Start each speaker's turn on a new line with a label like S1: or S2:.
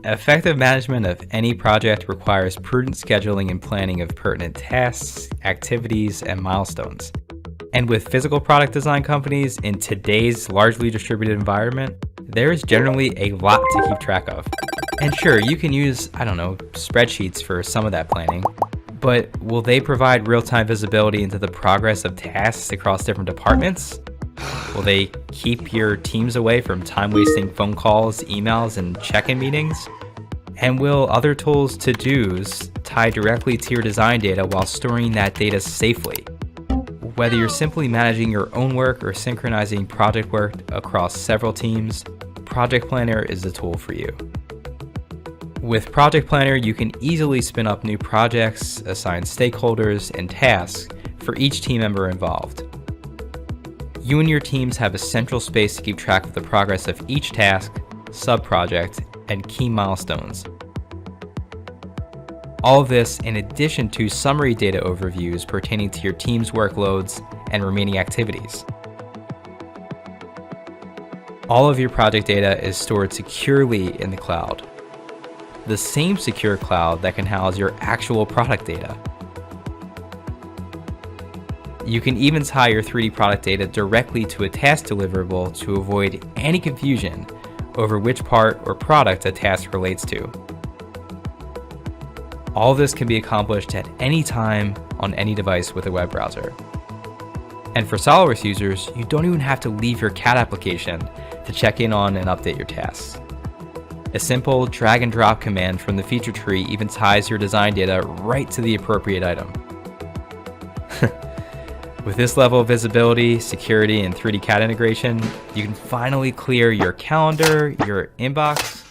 S1: Effective management of any project requires prudent scheduling and planning of pertinent tasks, activities, and milestones. And with physical product design companies in today's largely distributed environment, there is generally a lot to keep track of. And sure, you can use, spreadsheets for some of that planning, but will they provide real-time visibility into the progress of tasks across different departments? Will they keep your teams away from time-wasting phone calls, emails, and check-in meetings? And will other tools to-dos tie directly to your design data while storing that data safely? Whether you're simply managing your own work or synchronizing project work across several teams, Project Planner is the tool for you. With Project Planner, you can easily spin up new projects, assign stakeholders, and tasks for each team member involved. You and your teams have a central space to keep track of the progress of each task, sub-project, and key milestones. All of this in addition to summary data overviews pertaining to your team's workloads and remaining activities. All of your project data is stored securely in the cloud, the same secure cloud that can house your actual product data. You can even tie your 3D product data directly to a task deliverable to avoid any confusion over which part or product a task relates to. All of this can be accomplished at any time on any device with a web browser. And for SOLIDWORKS users, you don't even have to leave your CAD application to check in on and update your tasks. A simple drag and drop command from the feature tree even ties your design data right to the appropriate item. With this level of visibility, security, and 3D CAD integration, you can finally clear your calendar, your inbox,